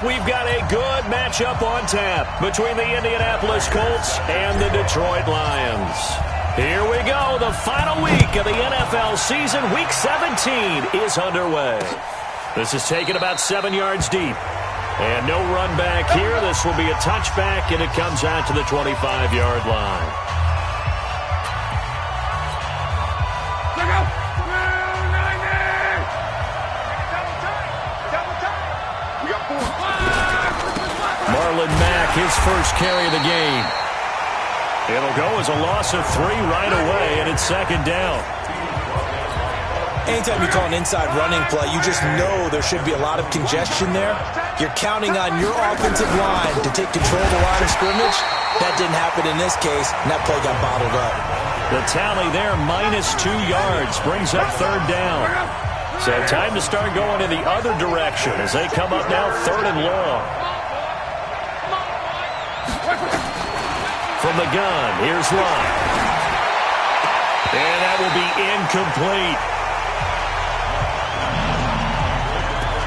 We've got a good matchup on tap between the Indianapolis Colts and the Detroit Lions. Here we go. The final week of the NFL season. Week 17 is underway. This is taken about 7 yards deep. And no run back here. This will be a touchback, and it comes out to the 25-yard line. Marlon Mack, his first carry of the game. It'll go as a loss of 3 right away, and it's second down. Anytime you call an inside running play, you just know there should be a lot of congestion there. You're counting on your offensive line to take control of the line of scrimmage. That didn't happen in this case, and that play got bottled up. The tally there, -2 yards, brings up third down. So time to start going in the other direction as they come up now 3rd and long. From the gun, here's Lott. And that will be incomplete.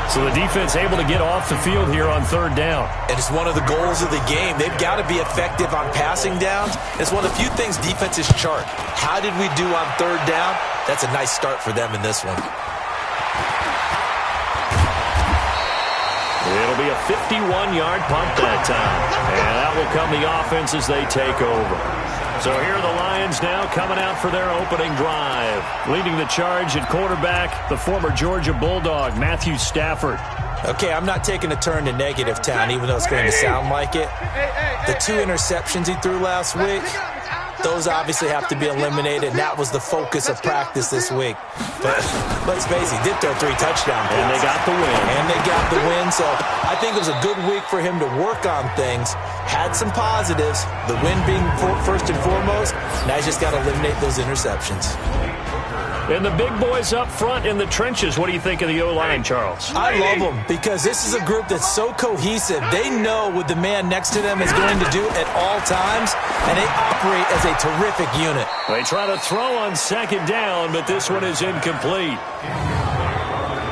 So the defense able to get off the field here on 3rd down. And it's one of the goals of the game. They've got to be effective on passing downs. It's one of the few things defenses chart. How did we do on 3rd down? That's a nice start for them in this one. It'll be a 51-yard punt that time. And that will come the offense as they take over. So here are the Lions now coming out for their opening drive. Leading the charge at quarterback, the former Georgia Bulldog, Matthew Stafford. Okay, I'm not taking a turn to negative town, even though it's going to sound like it. The 2 interceptions he threw last week, those obviously have to be eliminated, and that was the focus of practice this week. But let's face it, he did throw 3 touchdown passes. And they got the win. And they got the win, so I think it was a good week for him to work on things. Had some positives, the win being first and foremost. Now he's just got to eliminate those interceptions. And the big boys up front in the trenches, what do you think of the O-line, Charles? I love them because this is a group that's so cohesive. They know what the man next to them is going to do at all times, and they operate as a terrific unit. They try to throw on 2nd down, but this one is incomplete.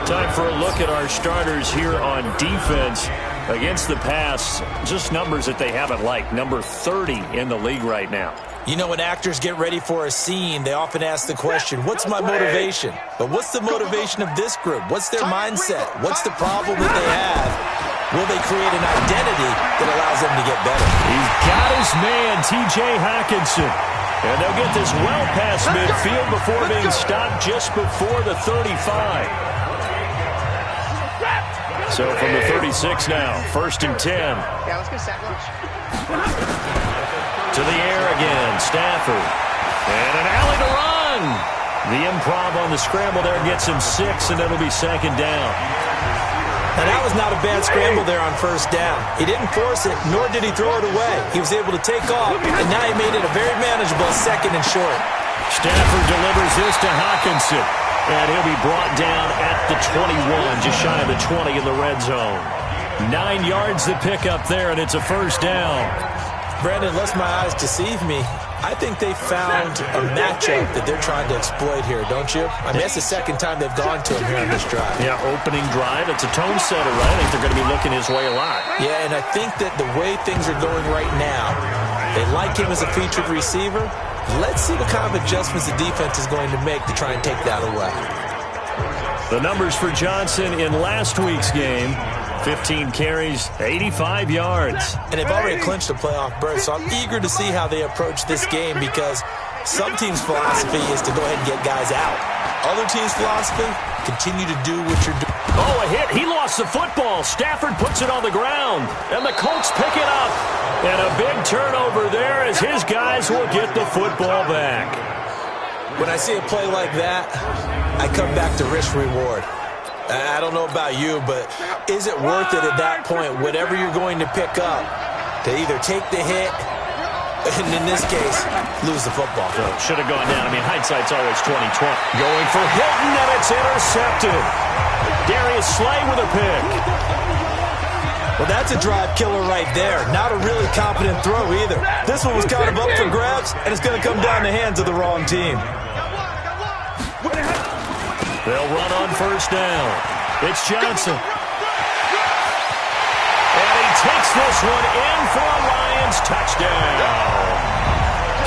Time for a look at our starters here on defense. Against the pass, just numbers that they haven't liked. Number 30 in the league right now. You know, when actors get ready for a scene, they often ask the question, what's my motivation? But what's the motivation of this group? What's their mindset? What's the problem that they have? Will they create an identity that allows them to get better? He's got his man, T.J. Hockenson. And they'll get this well past midfield before being stopped just before the 35. So from the 36 now, 1st and 10. Yeah, let's get sack lunch. To the air again, Stafford. And an alley to run. The improv on the scramble there gets him 6, and it'll be 2nd down. And that was not a bad scramble there on 1st down. He didn't force it, nor did he throw it away. He was able to take off, and now he made it a very manageable 2nd and short. Stafford delivers this to Hockenson. And he'll be brought down at the 21, just shy of the 20 in the red zone. 9 yards to pick up there, and it's a 1st down. Brandon, unless my eyes deceive me, I think they found a matchup that they're trying to exploit here, don't you? I mean, that's the 2nd time they've gone to him here on this drive. Yeah, opening drive. It's a tone setter, right? I think they're going to be looking his way a lot. Yeah, and I think that the way things are going right now, they like him as a featured receiver. Let's see what kind of adjustments the defense is going to make to try and take that away. The numbers for Johnson in last week's game, 15 carries, 85 yards. And they've already clinched a playoff berth, so I'm eager to see how they approach this game because some teams' philosophy is to go ahead and get guys out. Other teams' philosophy, continue to do what you're doing. Oh, a hit. He lost the football. Stafford puts it on the ground, and the Colts pick it up. And a big turnover there as his guys will get the football back. When I see a play like that, I come back to risk-reward. I don't know about you, but is it worth it at that point, whatever you're going to pick up, to either take the hit, and in this case, lose the football? So should have gone down. I mean, hindsight's always 20/20. Going for Hilton, and it's intercepted. Darius Slay with a pick. Well, that's a drive killer right there. Not a really competent throw either. This one was kind of up for grabs, and it's going to come down the hands of the wrong team. They'll run on 1st down. It's Johnson. this one in for a Lions touchdown.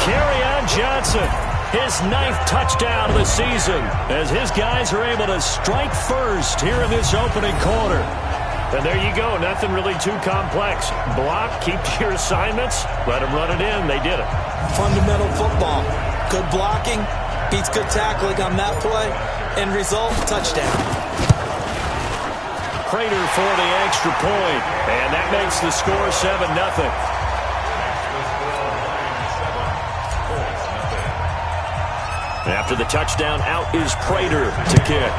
Kerryon Johnson, his 9th touchdown of the season, as his guys are able to strike first here in this opening quarter. And there you go, nothing really too complex. Block, keep to your assignments, let them run it in. They did it. Fundamental football. Good blocking, beats good tackling on that play. End result, touchdown. Prater for the extra point, and that makes the score 7-0. After the touchdown, out is Prater to kick.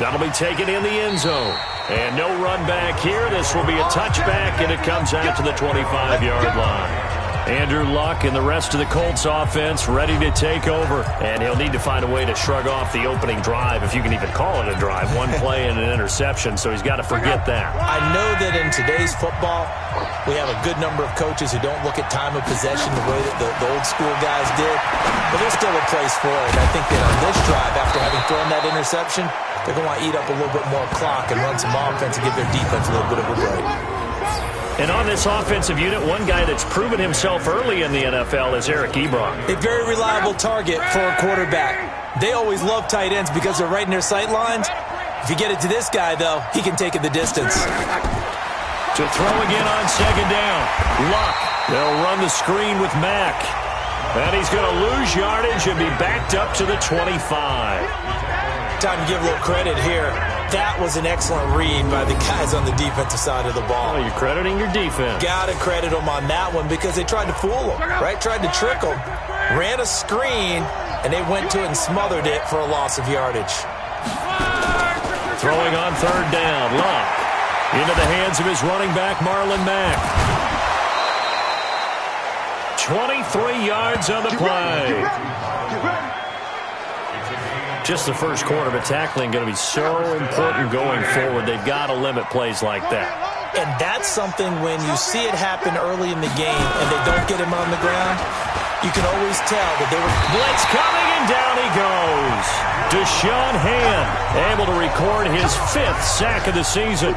That'll be taken in the end zone. And no run back here. This will be a touchback, and it comes out to the 25-yard line. Andrew Luck and the rest of the Colts offense ready to take over. And he'll need to find a way to shrug off the opening drive, if you can even call it a drive. One play and an interception, so he's got to forget that. I know that in today's football, we have a good number of coaches who don't look at time of possession the way that the old school guys did. But there's still a place for it. And I think that on this drive, after having thrown that interception, they're going to want to eat up a little bit more clock and run some offense and give their defense a little bit of a break. And on this offensive unit, one guy that's proven himself early in the NFL is Eric Ebron. A very reliable target for a quarterback. They always love tight ends because they're right in their sight lines. If you get it to this guy, though, he can take it the distance. To throw again on second down. Luck. They'll run the screen with Mack. And he's going to lose yardage and be backed up to the 25. Time to give a little credit here. That was an excellent read by the guys on the defensive side of the ball. Oh, you're crediting your defense. Got to credit them on that one because they tried to fool them, right? Tried to trick them. Ran a screen, and they went to it and smothered it for a loss of yardage. Throwing on third down. Luck into the hands of his running back, Marlon Mack. 23 yards on the play. Just the first quarter, but tackling going to be so important going forward. They've got to limit plays like that. And that's something when you see it happen early in the game and they don't get him on the ground, you can always tell that they were... Blitz coming, and down he goes. Deshaun Hand able to record his 5th sack of the season.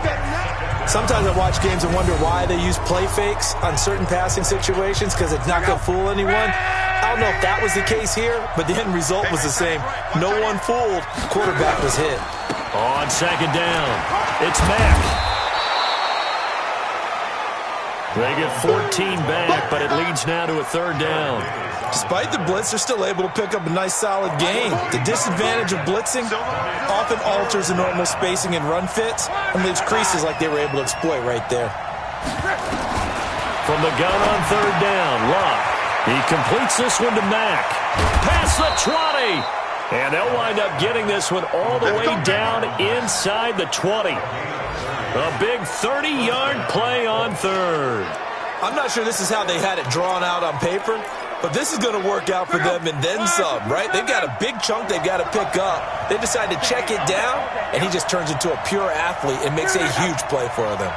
Sometimes I watch games and wonder why they use play fakes on certain passing situations because it's not going to fool anyone. I don't know if that was the case here, but the end result was the same. No one fooled. Quarterback was hit. On second down, it's Mack. They get 14 back, but it leads now to a third down. Despite the blitz, they're still able to pick up a nice, solid gain. The disadvantage of blitzing often alters the normal spacing and run fits, and leaves creases like they were able to exploit right there. From the gun on third down, Luck. He completes this one to Mack. Past the 20. And they'll wind up getting this one all the way down inside the 20. A big 30-yard play on third. I'm not sure this is how they had it drawn out on paper, but this is going to work out for them and then some, right? They've got a big chunk they've got to pick up. They decide to check it down, and he just turns into a pure athlete and makes a huge play for them.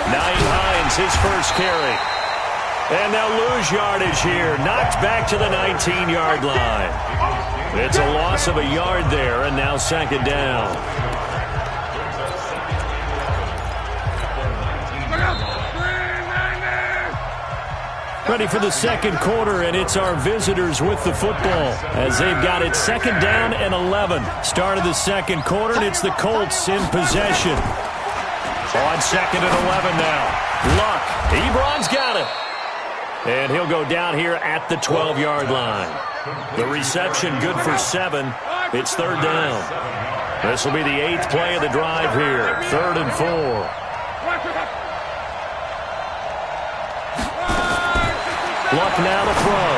Nyheim Hines, his first carry. And they'll lose yardage here. Knocked back to the 19-yard line. It's a loss of a yard there, and now second down. Ready for the second quarter, and it's our visitors with the football as they've got it second down and 11. Start of the second quarter, and it's the Colts in possession. On second and 11 now. Luck. Ebron's got it. And he'll go down here at the 12-yard line. The reception good for 7. It's third down. This will be the 8th play of the drive here. 3rd and 4. Luck now to throw.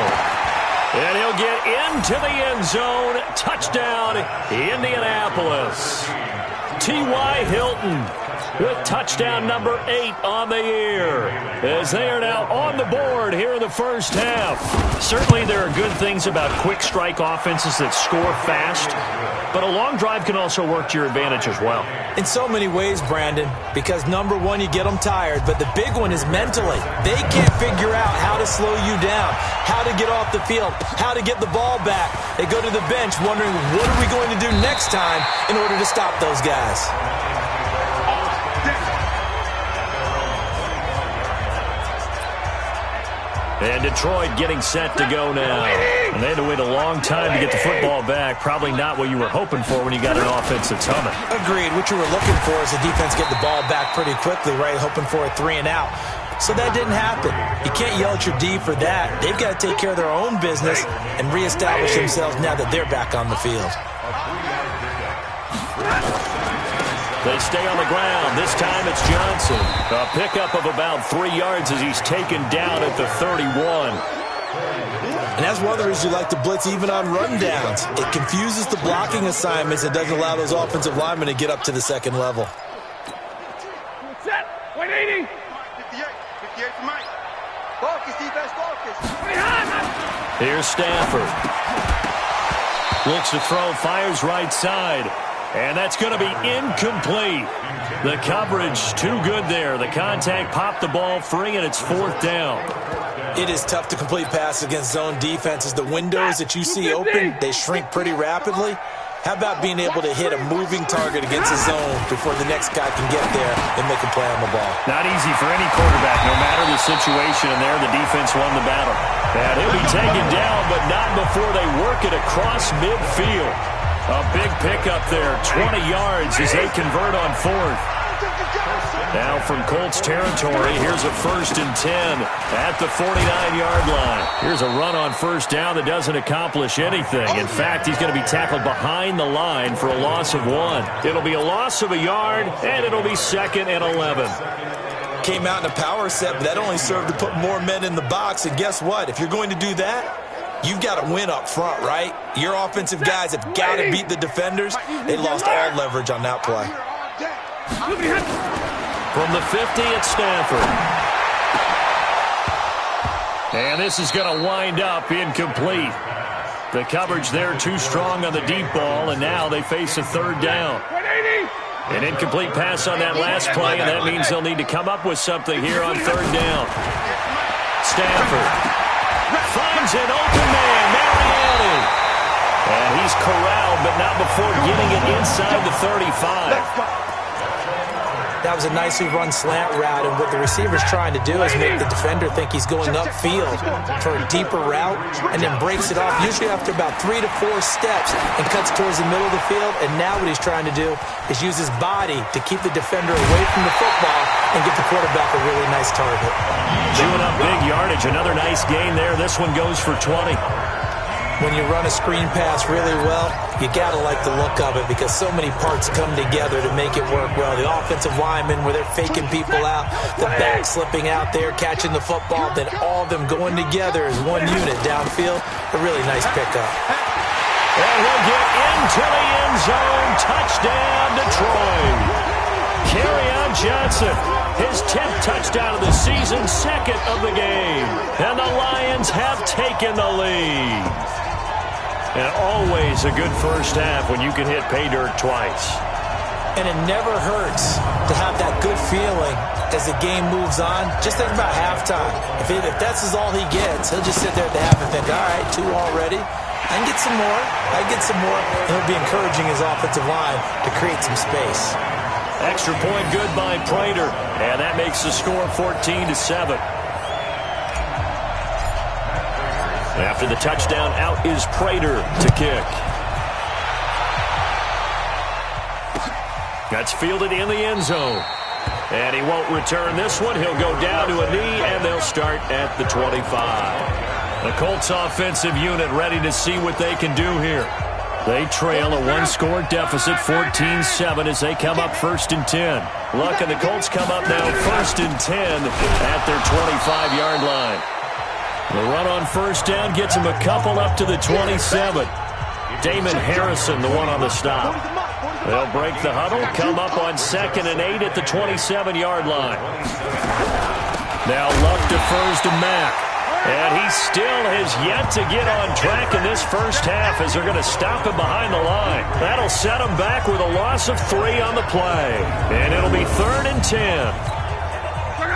And he'll get into the end zone. Touchdown, Indianapolis. T.Y. Hilton with touchdown number 8 on the year, as they are now on the board here in the first half. Certainly there are good things about quick strike offenses that score fast, but a long drive can also work to your advantage as well. In so many ways, Brandon, because number one, you get them tired, but the big one is mentally. They can't figure out how to slow you down, how to get off the field, how to get the ball back. They go to the bench wondering, what are we going to do next time in order to stop those guys? And Detroit getting set to go now. And they had to wait a long time to get the football back. Probably not what you were hoping for when you got an offense that's humming. Agreed. What you were looking for is the defense get the ball back pretty quickly, right? Hoping for a 3 and out. So that didn't happen. You can't yell at your D for that. They've got to take care of their own business and reestablish themselves now that they're back on the field. They stay on the ground. This time it's Johnson. A pickup of about 3 yards as he's taken down at the 31. And that's one of the reasons you like to blitz even on rundowns. It confuses the blocking assignments. It doesn't allow those offensive linemen to get up to the second level. Set. 180. 58 for Mike. Focus, defense, focus. Here's Stafford. Looks to throw, fires right side. And that's going to be incomplete. The coverage too good there. The contact popped the ball free, and it's 4th down. It is tough to complete passes against zone defenses. The windows that you see open, they shrink pretty rapidly. How about being able to hit a moving target against a zone before the next guy can get there and make a play on the ball? Not easy for any quarterback, no matter the situation. And there, the defense won the battle. And he'll be taken down, but not before they work it across midfield. A big pickup there, 20 yards as they convert on 4th. Now from Colts territory, here's a 1st and 10 at the 49-yard line. Here's a run on 1st down that doesn't accomplish anything. In fact, he's going to be tackled behind the line for a loss of 1. It'll be a loss of a yard, and it'll be 2nd and 11. Came out in a power set, but that only served to put more men in the box. And guess what? If you're going to do that, you've got to win up front, right? Your offensive guys have got to beat the defenders. They lost all leverage on that play. From the 50, it's Stafford. And this is going to wind up incomplete. The coverage there too strong on the deep ball, and now they face a 3rd down. An incomplete pass on that last play, and that means they'll need to come up with something here on 3rd down. Stafford finds an open man, Mariani. And he's corralled, but not before getting it inside the 35. That was a nicely run slant route, and what the receiver's trying to do is make the defender think he's going upfield for a deeper route, and then breaks it off, usually after about 3 to 4 steps, and cuts towards the middle of the field. And now what he's trying to do is use his body to keep the defender away from the football and get the quarterback a really nice target. Chewing up big yardage, another nice gain there. This one goes for 20. When you run a screen pass really well, you got to like the look of it because so many parts come together to make it work well. The offensive linemen, where they're faking people out, the back slipping out there, catching the football, then all of them going together as one unit downfield. A really nice pickup. And he'll get into the end zone. Touchdown, Detroit. Kerryon Johnson, his 10th touchdown of the season, 2nd of the game. And the Lions have taken the lead. And always a good first half when you can hit pay dirt twice. And it never hurts to have that good feeling as the game moves on. Just think about halftime. If that's all he gets, he'll just sit there at the half and think, all right, 2 already. I can get some more. I can get some more. And he'll be encouraging his offensive line to create some space. Extra point good by Prater. And that makes the score 14-7. After the touchdown, out is Prater to kick. That's fielded in the end zone. And he won't return this one. He'll go down to a knee, and they'll start at the 25. The Colts offensive unit ready to see what they can do here. They trail a 1-score deficit, 14-7, as they come up 1st and 10. Look, and the Colts come up now 1st and 10 at their 25-yard line. The run on 1st down gets him a couple up to the 27. Damon Harrison, the one on the stop. They'll break the huddle, come up on 2nd and 8 at the 27-yard line. Now Luck defers to Mack. And he still has yet to get on track in this first half as they're going to stop him behind the line. That'll set him back with a loss of 3 on the play. And it'll be 3rd and 10.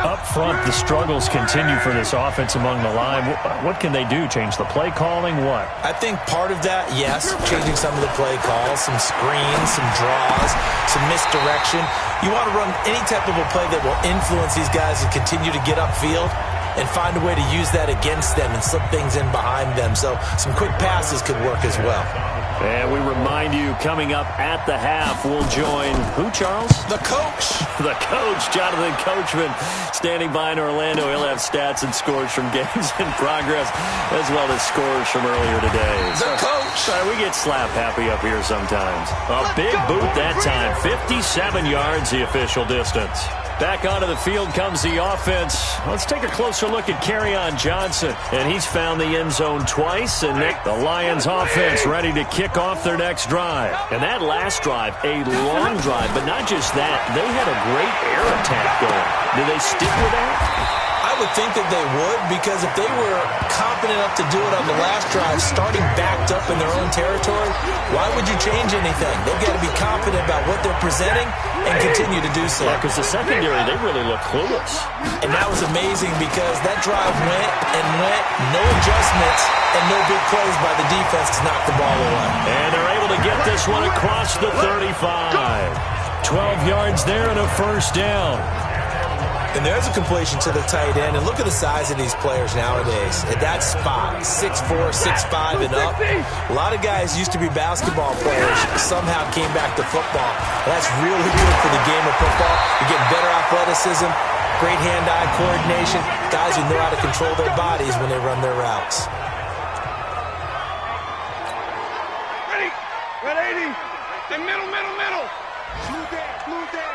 Up front, the struggles continue for this offense among the line. What can they do? Change the play calling? What? I think part of that, yes, changing some of the play calls, some screens, some draws, some misdirection. You want to run any type of a play that will influence these guys to continue to get upfield and find a way to use that against them and slip things in behind them. So some quick passes could work as well. And we remind you, coming up at the half, we'll join who, Charles? The coach. The coach, Jonathan Coachman, standing by in Orlando. He'll have stats and scores from games in progress, as well as scores from earlier today. The coach. Sorry, we get slap happy up here sometimes. A big boot that time. 57 yards, the official distance. Back onto the field comes the offense. Let's take a closer look at Kerryon Johnson. And he's found the end zone twice. And the Lions offense ready to kick off their next drive. And that last drive, a long drive. But not just that, they had a great air attack going. Do they stick with that? I would think that they would, because if they were confident enough to do it on the last drive, starting backed up in their own territory, why would you change anything? They've got to be confident about what they're presenting and continue to do so. Yeah, because the secondary, they really look clueless. And that was amazing because that drive went and went, no adjustments, and no big plays by the defense to knock the ball away. And they're able to get this one across the 35. 12 yards there and a first down. And there's a completion to the tight end. And look at the size of these players nowadays. At that spot, 6'4", 6'5", and up. A lot of guys used to be basketball players, somehow came back to football. That's really good for the game of football. You get better athleticism, great hand-eye coordination, guys who know how to control their bodies when they run their routes. Ready. Red 80. And middle. Blue there.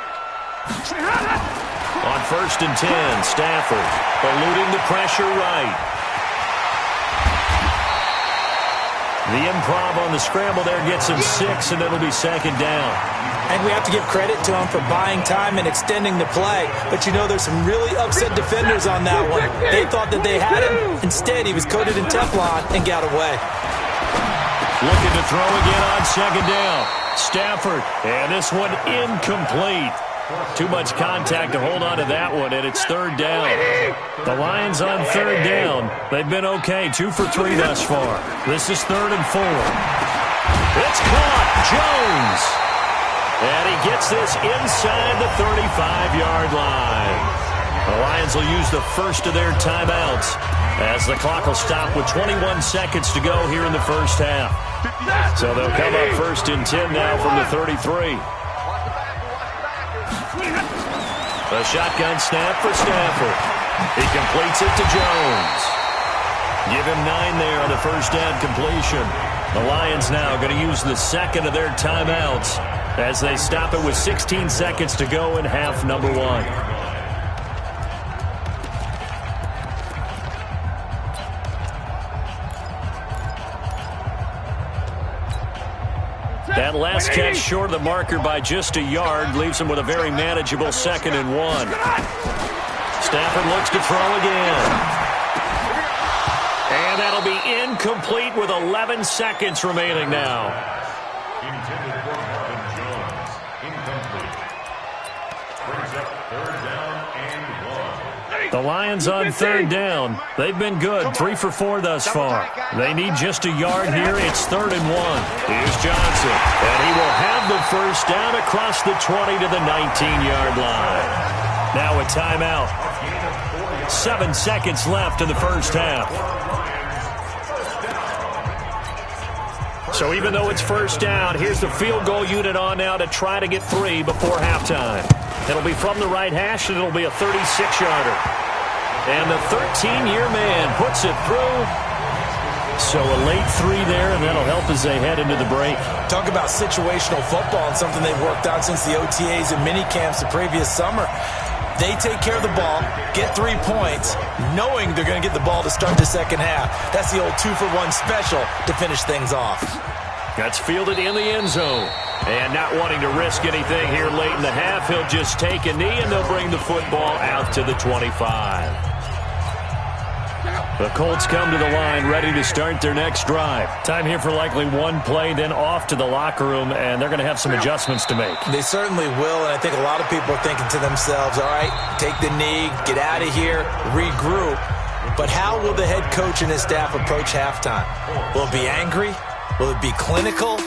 On 1st and 10, Stafford eluding the pressure right. The improv on the scramble there gets him 6, and it'll be 2nd down. And we have to give credit to him for buying time and extending the play. But you know, there's some really upset defenders on that one. They thought that they had him. Instead, he was coated in Teflon and got away. Looking to throw again on 2nd down. Stafford, and this one incomplete. Too much contact to hold on to that one, and it's 3rd down. The Lions on 3rd down. They've been okay, 2 for 3 thus far. This is 3rd and 4. It's caught, Jones. And he gets this inside the 35-yard line. The Lions will use the first of their timeouts as the clock will stop with 21 seconds to go here in the first half. So they'll come up 1st and 10 now from the 33. A shotgun snap for Stafford. He completes it to Jones. Give him 9 there on the first down completion. The Lions now going to use the second of their timeouts as they stop it with 16 seconds to go in half number 1. That last catch short of the marker by just a yard leaves him with a very manageable 2nd and 1. Stafford looks to throw again. And that'll be incomplete with 11 seconds remaining now. Intended for Marvin Jones. Incomplete. Brings up 3rd down and 1. The Lions on 3rd down. They've been good, 3 for 4 thus far. They need just a yard here. It's 3rd and 1. Here's Johnson, and he will have the first down across the 20 to the 19-yard line. Now a timeout. 7 seconds left in the first half. So even though it's first down, here's the field goal unit on now to try to get 3 before halftime. It'll be from the right hash, and it'll be a 36-yarder. And the 13-year man puts it through. So a late 3 there, and that'll help as they head into the break. Talk about situational football and something they've worked on since the OTAs and mini camps the previous summer. They take care of the ball, get 3 points, knowing they're going to get the ball to start the second half. That's the old 2-for-1 special to finish things off. That's fielded in the end zone. And not wanting to risk anything here late in the half, he'll just take a knee, and they'll bring the football out to the 25. The Colts come to the line ready to start their next drive. Time here for likely one play, then off to the locker room, and they're going to have some adjustments to make. They certainly will, and I think a lot of people are thinking to themselves, all right, take the knee, get out of here, regroup. But how will the head coach and his staff approach halftime? Will it be angry? Will it be clinical?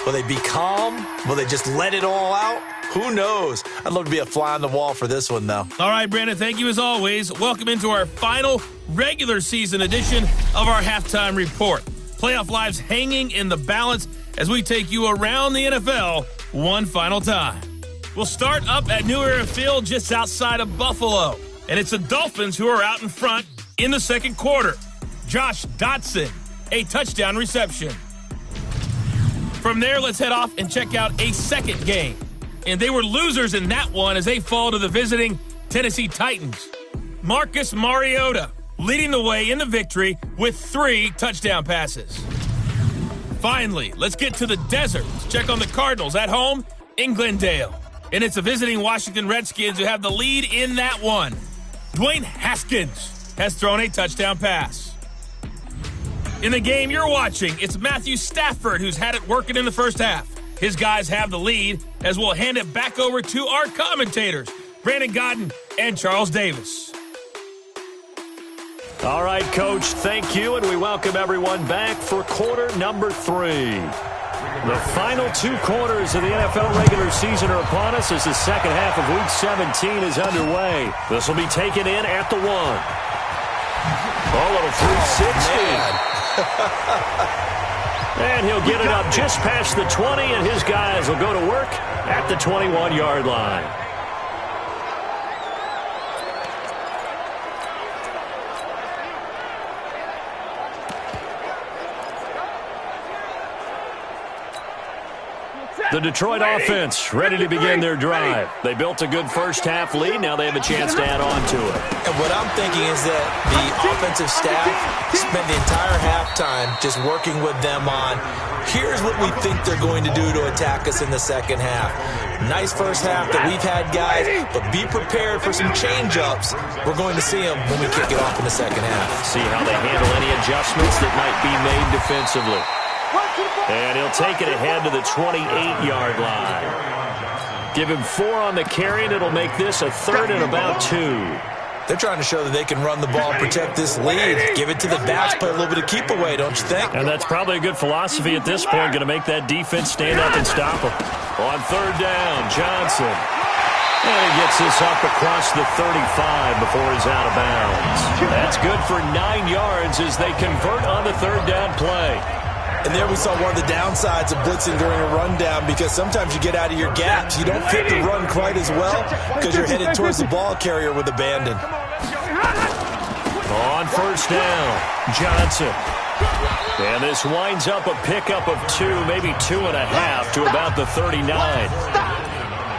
Will they be calm? Will they just let it all out? Who knows? I'd love to be a fly on the wall for this one, though. All right, Brandon, thank you as always. Welcome into our final regular season edition of our halftime report. Playoff lives hanging in the balance as we take you around the NFL one final time. We'll start up at New Era Field just outside of Buffalo. And it's the Dolphins who are out in front in the second quarter. Josh Dotson, a touchdown reception. From there, let's head off and check out a second game. And they were losers in that one as they fall to the visiting Tennessee Titans. Marcus Mariota leading the way in the victory with 3 touchdown passes. Finally, let's get to the desert to check on the Cardinals at home in Glendale. And it's the visiting Washington Redskins who have the lead in that one. Dwayne Haskins has thrown a touchdown pass. In the game you're watching, it's Matthew Stafford who's had it working in the first half. His guys have the lead as we'll hand it back over to our commentators, Brandon Godden and Charles Davis. All right, Coach, thank you, and we welcome everyone back for quarter number 3. The final 2 quarters of the NFL regular season are upon us as the second half of Week 17 is underway. This will be taken in at the 1. Oh, little 360. And he'll get it up just past the 20, and his guys will go to work at the 21-yard line. The Detroit offense ready to begin their drive. They built a good first-half lead. Now they have a chance to add on to it. And what I'm thinking is that the offensive staff spent the entire halftime just working with them on, here's what we think they're going to do to attack us in the second half. Nice first half that we've had, guys, but be prepared for some change-ups. We're going to see them when we kick it off in the second half. See how they handle any adjustments that might be made defensively. And he'll take it ahead to the 28-yard line. Give him 4 on the carry, and it'll make this a 3rd and about 2. They're trying to show that they can run the ball and protect this lead. Give it to the backs, play a little bit of keep away, don't you think? And that's probably a good philosophy at this point, going to make that defense stand up and stop them. On 3rd down, Johnson. And he gets this up across the 35 before he's out of bounds. That's good for 9 yards as they convert on the 3rd down play. And there we saw one of the downsides of blitzing during a rundown, because sometimes you get out of your gaps. You don't fit the run quite as well because you're headed towards the ball carrier with abandon. On 1st down, Johnson. And this winds up a pickup of 2, maybe 2.5 to about the 39.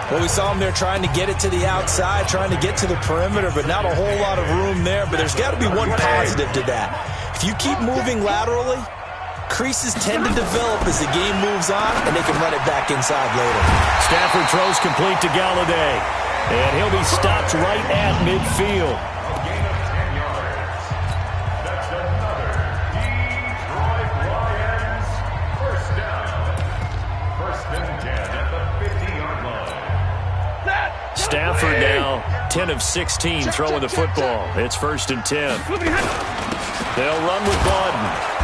Well, we saw him there trying to get it to the outside, trying to get to the perimeter, but not a whole lot of room there. But there's got to be one positive to that. If you keep moving laterally, creases tend to develop as the game moves on, and they can run it back inside later. Stafford throws complete to Galladay, and he'll be stopped right at midfield. A gain of 10 yards. That's another Detroit Lions first down. 1st and 10 at the 50-yard line. Stafford now 10 of 16 throwing the football. It's 1st and 10. They'll run with Gordon.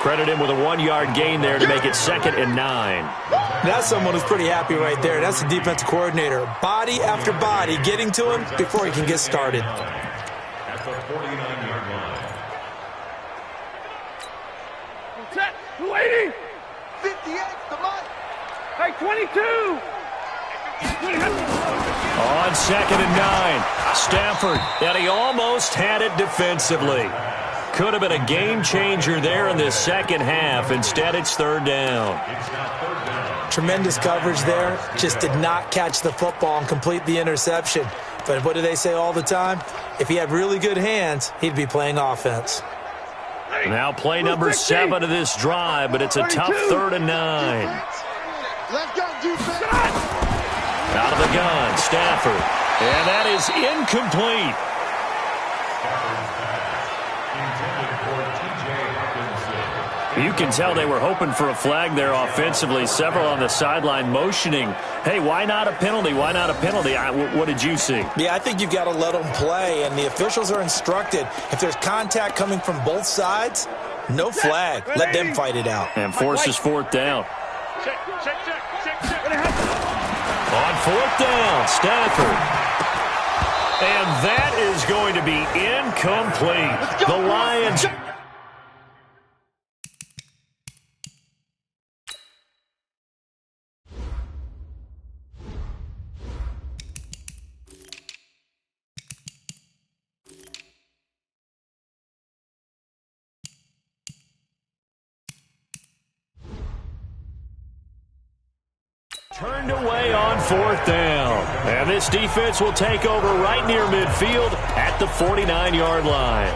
Credit him with a 1-yard gain there to make it 2nd and 9. That's someone who's pretty happy right there. That's the defensive coordinator. Body after body getting to him before he can get started. At the 49-yard line. Set. 280. 58. Come on. Hey, 22. On 2nd and 9, Stafford, and he almost had it defensively. Could have been a game changer there in this second half. Instead, it's 3rd down. Tremendous coverage there. Just did not catch the football and complete the interception. But what do they say all the time? If he had really good hands, he'd be playing offense. Now play number 7 of this drive, but it's a tough 3rd and 9. Let's go, defense. Out of the gun, Stafford. And that is incomplete. You can tell they were hoping for a flag there offensively. Several on the sideline motioning, hey, why not a penalty? Why not a penalty? What did you see? Yeah, I think you've got to let them play, and the officials are instructed, if there's contact coming from both sides, no flag. Let them fight it out. And forces 4th down. On 4th down, Stafford. And that is going to be incomplete. The Lions... Turned away on 4th down. And this defense will take over right near midfield at the 49-yard line.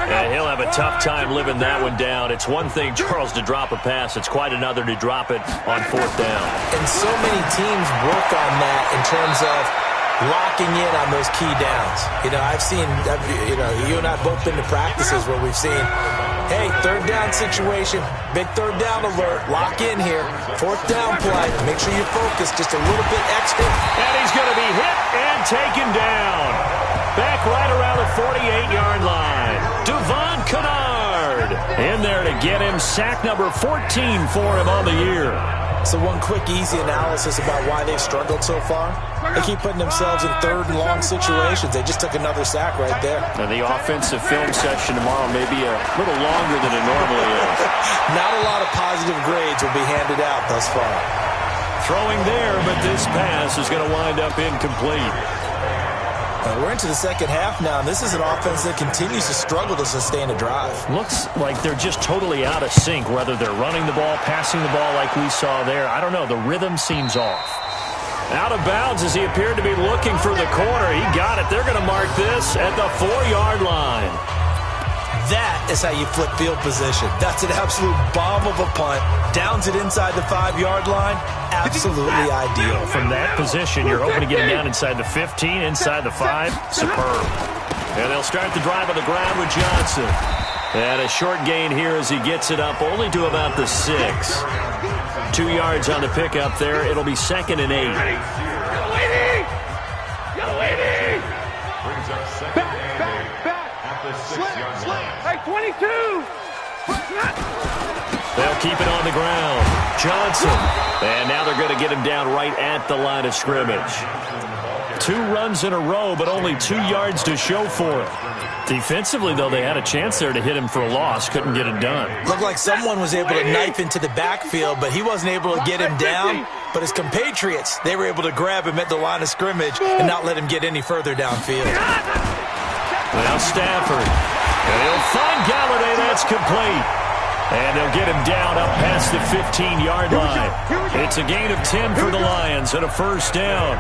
And he'll have a tough time living that one down. It's one thing, Charles, to drop a pass. It's quite another to drop it on 4th down. And so many teams work on that in terms of locking in on those key downs. I've seen, you and I have both been to practices where we've seen, hey, 3rd down situation, big 3rd down alert, lock in here, 4th down play, make sure you focus just a little bit extra. And he's going to be hit and taken down. Back right around the 48-yard line. Devon Kennard in there to get him, sack number 14 for him on the year. So one quick, easy analysis about why they've struggled so far. They keep putting themselves in 3rd and long situations. They just took another sack right there. And the offensive film session tomorrow may be a little longer than it normally is. Not a lot of positive grades will be handed out thus far. Throwing there, but this pass is going to wind up incomplete. We're into the second half now, and this is an offense that continues to struggle to sustain a drive. Looks like they're just totally out of sync, whether they're running the ball, passing the ball like we saw there. I don't know. The rhythm seems off. Out of bounds as he appeared to be looking for the corner. He got it. They're going to mark this at the 4-yard line. That is how you flip field position. That's an absolute bomb of a punt. Downs it inside the 5-yard line. Absolutely ideal. From that position, you're hoping to get him down inside the 15, inside the 5. Superb. And they'll start the drive on the ground with Johnson. And a short gain here as he gets it up only to about the 6. 2 yards on the pickup there. It'll be 2nd and 8. Yo, lady! Back. Slant. Hey, 22! They'll keep it on the ground. Johnson. And now they're going to get him down right at the line of scrimmage. 2 runs in a row, but only 2 yards to show for it. Defensively, though, they had a chance there to hit him for a loss. Couldn't get it done. Looked like someone was able to knife into the backfield, but he wasn't able to get him down. But his compatriots, they were able to grab him at the line of scrimmage and not let him get any further downfield. Now Stafford. And he'll find Galladay. That's complete. And they'll get him down up past the 15-yard line. It's a gain of 10 for the Lions and a 1st down.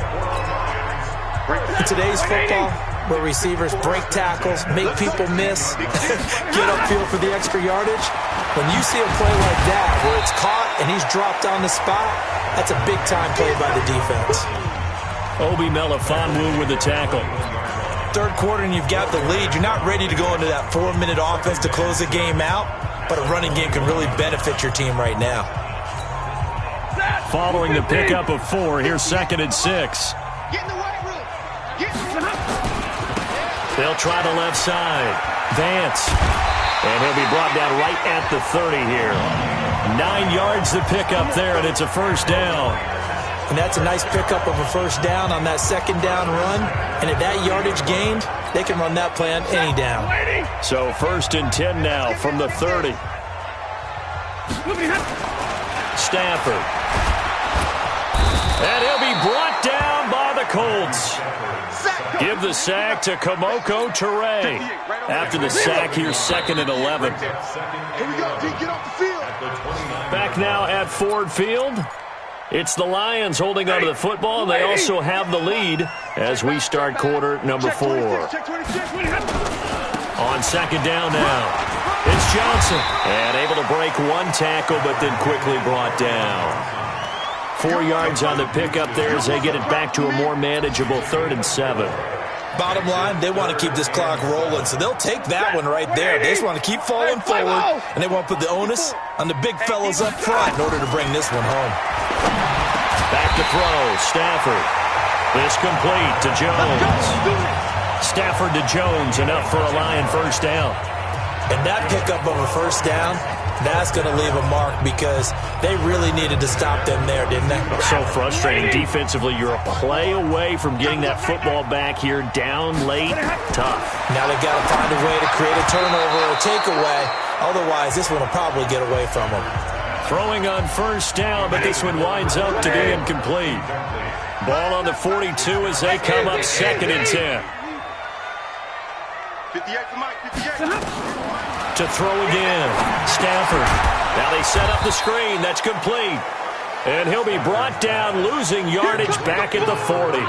In today's football, where receivers break tackles, make people miss, get upfield for the extra yardage, when you see a play like that where it's caught and he's dropped on the spot, that's a big-time play by the defense. Obi Melifonwu with the tackle. 3rd quarter and you've got the lead. You're not ready to go into that 4-minute offense to close the game out, but a running game can really benefit your team right now. Following the pickup of 4, here's 2nd and 6. Get in the weight room. They'll try the left side. Vance. And he'll be brought down right at the 30 here. 9 yards to pick up there, and it's a 1st down. And that's a nice pickup of a 1st down on that 2nd down run. And at that yardage gained, they can run that play on any down. So 1st and 10 now from the 30. Stafford. And he'll be brought down by the Colts. Give the sack to Kamoko Toure. After the sack, here's 2nd and 11. Here we go, D. Get off the field. Back now at Ford Field. It's the Lions holding onto the football, and they also have the lead as we start quarter number 4. On 2nd down now. It's Johnson. And able to break one tackle, but then quickly brought down. 4 yards on the pickup there as they get it back to a more manageable 3rd and 7. Bottom line, they want to keep this clock rolling, so they'll take that one right there. They just want to keep falling forward, and they want to put the onus on the big fellas up front in order to bring this one home. Back to throw, Stafford. This complete to Jones. Stafford to Jones, enough for a Lion first down. And that pickup of a first down, that's going to leave a mark because they really needed to stop them there, didn't they? So frustrating defensively. You're a play away from getting that football back here, down late, tough. Now they've got to find a way to create a turnover or a takeaway. Otherwise, this one will probably get away from them. Throwing on first down, but this one winds up to be incomplete. Ball on the 42 as they come up 2nd and 10. 58 for Mike, 58. To throw again, Stafford. Now they set up the screen. That's complete. And he'll be brought down, losing yardage back at the 40.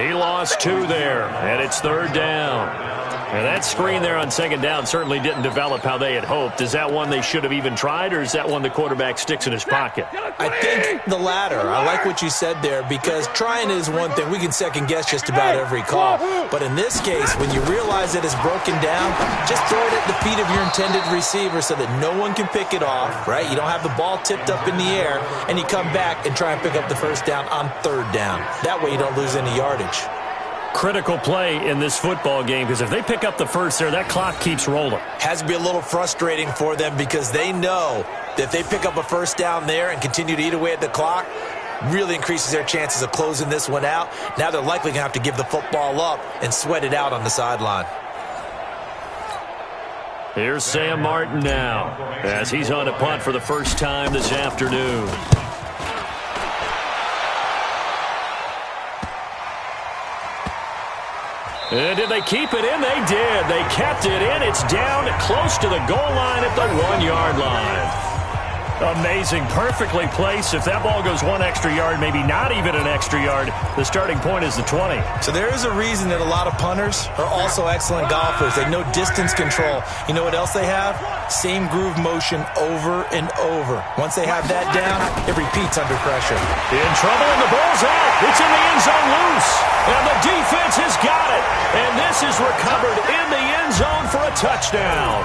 He lost 2 there, and it's 3rd down. And that screen there on 2nd down certainly didn't develop how they had hoped. Is that one they should have even tried, or is that one the quarterback sticks in his pocket? I think the latter. I like what you said there because trying is one thing. We can second-guess just about every call. But in this case, when you realize that it's broken down, just throw it at the feet of your intended receiver so that no one can pick it off, right? You don't have the ball tipped up in the air, and you come back and try and pick up the first down on 3rd down. That way you don't lose any yardage. Critical play in this football game because if they pick up the first there, that clock keeps rolling. Has to be a little frustrating for them because they know that if they pick up a first down there and continue to eat away at the clock, really increases their chances of closing this one out. Now they're likely going to have to give the football up and sweat it out on the sideline. Here's Sam Martin now as he's on a punt for the first time this afternoon. And did they keep it in? They did. They kept it in. It's down close to the goal line at the 1-yard line. Amazing. Perfectly placed. If that ball goes 1 extra yard, maybe not even an extra yard, the starting point is the 20. So there is a reason that a lot of punters are also excellent golfers. They know distance control. You know what else they have? Same groove motion over and over. Once they have that down, it repeats under pressure. In trouble, and the ball's out. It's in the end zone loose. And the defense has got it. And this is recovered in the end zone for a touchdown.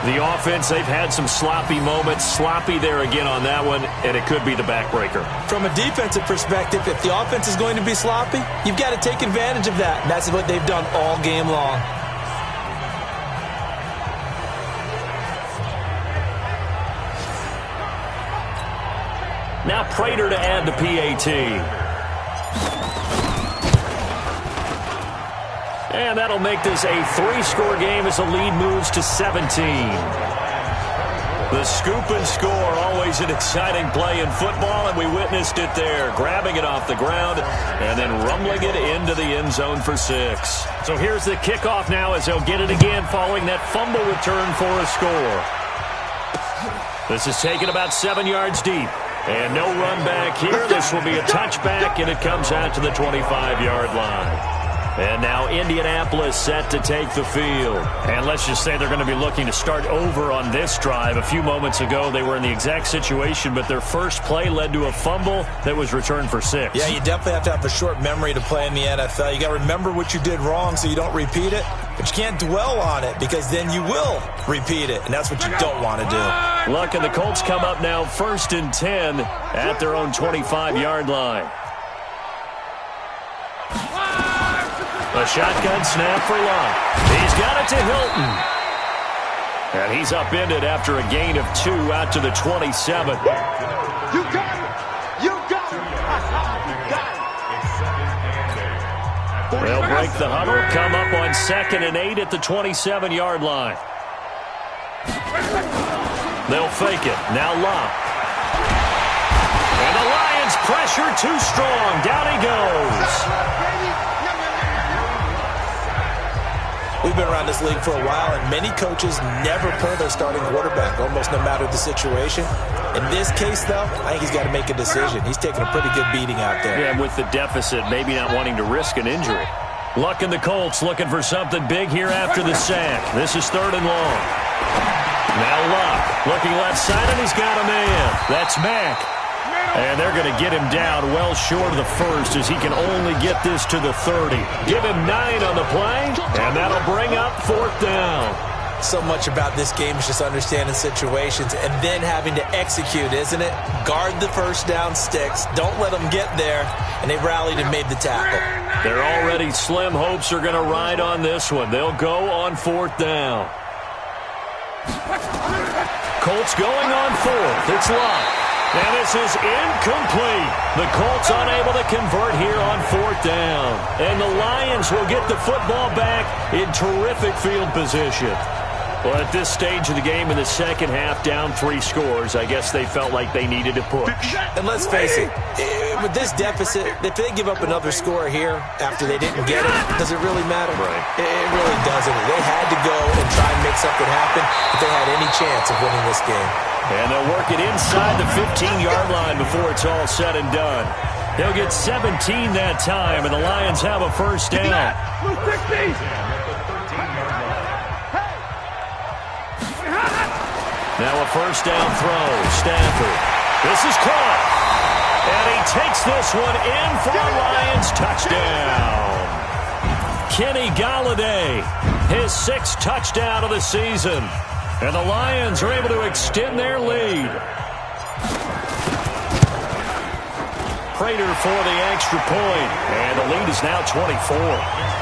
The offense, they've had some sloppy moments. Sloppy there again on that one, and it could be the backbreaker. From a defensive perspective, if the offense is going to be sloppy, you've got to take advantage of that. And that's what they've done all game long. Now Prater to add the PAT. And that'll make this a 3-score game as the lead moves to 17. The scoop and score, always an exciting play in football, and we witnessed it there, grabbing it off the ground and then rumbling it into the end zone for 6. So here's the kickoff now as they'll get it again following that fumble return for a score. This is taken about 7 yards deep. And no run back here. This will be a touchback, and it comes out to the 25-yard line. And now Indianapolis set to take the field. And let's just say they're going to be looking to start over on this drive. A few moments ago, they were in the exact situation, but their first play led to a fumble that was returned for 6. Yeah, you definitely have to have a short memory to play in the NFL. You got to remember what you did wrong so you don't repeat it. But you can't dwell on it because then you will repeat it, and that's what you don't want to do. Luck, and the Colts come up now 1st and 10 at their own 25-yard line. A shotgun snap for Luck. He's got it to Hilton. And he's upended after a gain of 2 out to the 27. You got it! You got it! You got it! They'll break the huddle, come up on 2nd and 8 at the 27-yard line. They'll fake it. Now Luck. And the Lions pressure too strong. Down he goes. We've been around this league for a while, and many coaches never pull their starting quarterback, almost no matter the situation. In this case, though, I think he's got to make a decision. He's taking a pretty good beating out there. Yeah, and with the deficit, maybe not wanting to risk an injury. Luck the Colts looking for something big here after the sack. This is 3rd and long. Now Luck looking left side, and he's got a man. That's Mack. And they're going to get him down well short of the first as he can only get this to the 30. Give him 9 on the play, and that'll bring up 4th down. So much about this game is just understanding situations and then having to execute, isn't it? Guard the first down sticks. Don't let them get there. And they rallied and made the tackle. Their already slim hopes are going to ride on this one. They'll go on 4th down. Colts going on 4th. It's Luck. And this is incomplete. The Colts unable to convert here on 4th down. And the Lions will get the football back in terrific field position. Well, at this stage of the game in the second half, down 3 scores, I guess they felt like they needed to push. And let's face it, with this deficit, if they give up another score here after they didn't get it, does it really matter? Right. It really doesn't. They had to go and try and make something happen if they had any chance of winning this game. And they'll work it inside the 15-yard line before it's all said and done. They'll get 17 that time, and the Lions have a first down. Now a first down throw. Stafford. This is caught. And he takes this one in for a Lions touchdown. Kenny Golladay, his 6th touchdown of the season. And the Lions are able to extend their lead. Prater for the extra point. And the lead is now 24.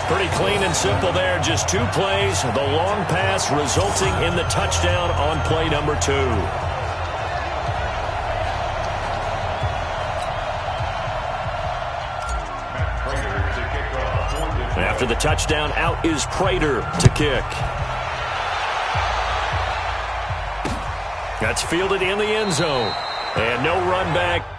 Pretty clean and simple there. Just 2 plays. The long pass resulting in the touchdown on play number 2. After the touchdown, out is Prater to kick. That's fielded in the end zone. And no run back.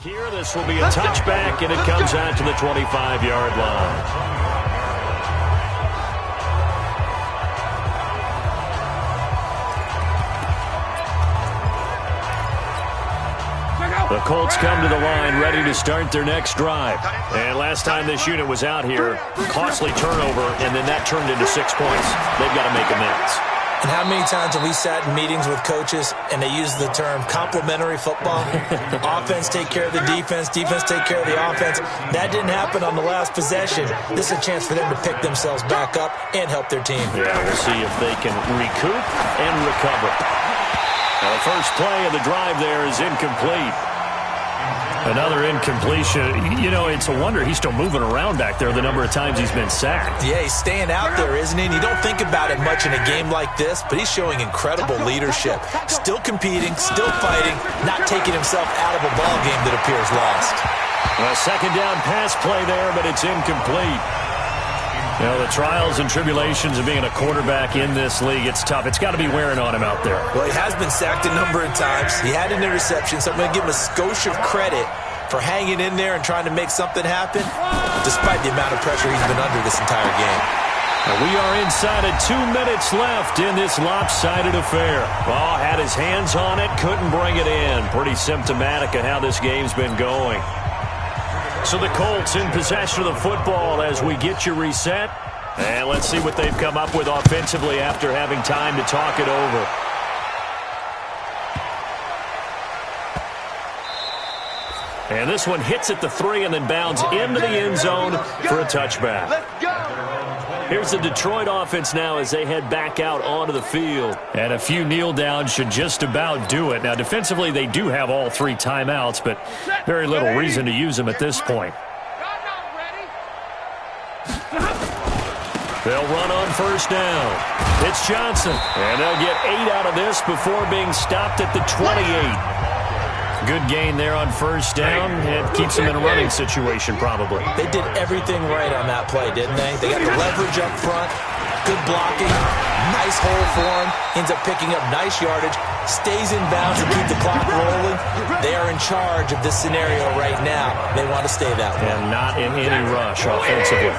Here, this will be a touchback, and it comes out to the 25-yard line. The Colts come to the line ready to start their next drive. And last time this unit was out here, costly turnover, and then that turned into 6 points. They've got to make amends. And how many times have we sat in meetings with coaches and they use the term complementary football? Offense take care of the defense, defense take care of the offense. That didn't happen on the last possession. This is a chance for them to pick themselves back up and help their team. Yeah, we'll see if they can recoup and recover. Now, the first play of the drive there is incomplete. Another incompletion. You know, it's a wonder he's still moving around back there the number of times he's been sacked. Yeah, he's staying out there, isn't he? And you don't think about it much in a game like this, but he's showing incredible leadership. Still competing, still fighting, not taking himself out of a ball game that appears lost. A second down pass play there, but it's incomplete. You know, the trials and tribulations of being a quarterback in this league, it's tough. It's got to be wearing on him out there. Well, he has been sacked a number of times. He had an interception, so I'm going to give him a skosh of credit for hanging in there and trying to make something happen, despite the amount of pressure he's been under this entire game. And we are inside of 2 minutes left in this lopsided affair. Oh, had his hands on it, couldn't bring it in. Pretty symptomatic of how this game's been going. So the Colts in possession of the football as we get you reset. And let's see what they've come up with offensively after having time to talk it over. And this one hits at the 3 and then bounds into the end zone for a touchback. Let's go. Here's the Detroit offense now as they head back out onto the field. And a few kneel downs should just about do it. Now, defensively, they do have all 3 timeouts, but very little reason to use them at this point. They'll run on first down. It's Johnson. And they'll get 8 out of this before being stopped at the 28. Good gain there on first down. It keeps them in a running situation probably. They did everything right on that play, didn't they? They got the leverage up front. Good blocking. Nice hole for him. Ends up picking up nice yardage. Stays in bounds to keep the clock rolling. They are in charge of this scenario right now. They want to stay that way. And not in any rush offensively.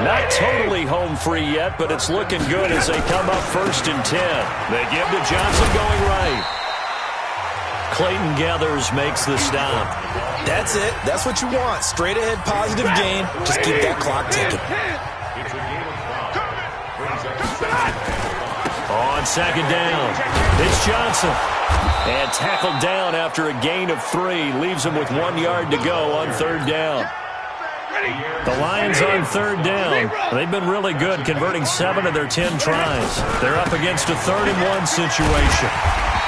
Not totally home free yet, but it's looking good as they come up 1st and 10. They give to Johnson going right. Clayton Gathers makes the stop. That's it. That's what you want. Straight ahead positive gain. Just keep that clock ticking. On 2nd down, it's Johnson. And tackled down after a gain of 3. Leaves him with 1 yard to go on 3rd down. The Lions on 3rd down. They've been really good, converting 7 of their 10 tries. They're up against a 3rd and 1 situation.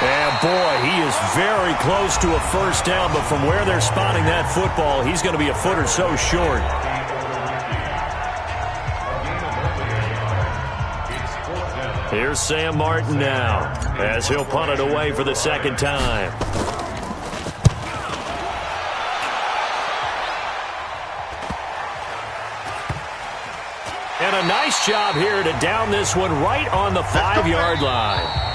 And boy, he is very close to a 1st down, but from where they're spotting that football, he's going to be a foot or so short. Here's Sam Martin now, as he'll punt it away for the 2nd time. And a nice job here to down this one right on the 5-yard line.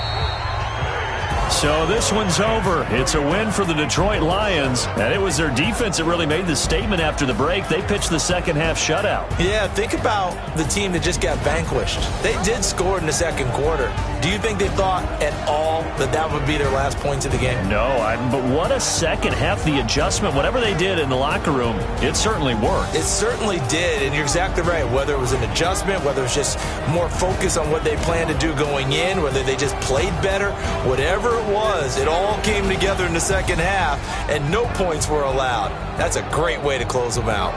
So this one's over. It's a win for the Detroit Lions, and it was their defense that really made the statement after the break. They pitched the second-half shutout. Yeah, think about the team that just got vanquished. They did score in the 2nd quarter. Do you think they thought at all that that would be their last points of the game? No, but what a second half. The adjustment, whatever they did in the locker room, it certainly worked. It certainly did, and you're exactly right. Whether it was an adjustment, whether it was just more focus on what they planned to do going in, whether they just played better, whatever it was, it all came together in the 2nd half, and no points were allowed. That's a great way to close them out.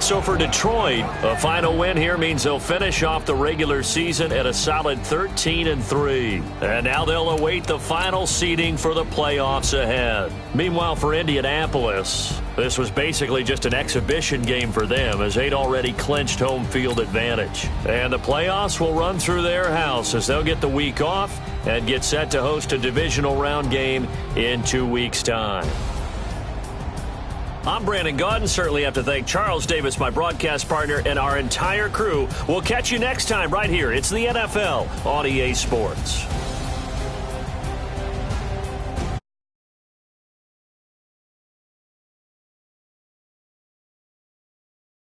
So for Detroit, a final win here means they'll finish off the regular season at a solid 13-3. And now they'll await the final seeding for the playoffs ahead. Meanwhile, for Indianapolis, this was basically just an exhibition game for them as they'd already clinched home field advantage. And the playoffs will run through their house as they'll get the week off and get set to host a divisional round game in 2 weeks' time. I'm Brandon Gaudin. Certainly have to thank Charles Davis, my broadcast partner, and our entire crew. We'll catch you next time right here. It's the NFL on EA Sports.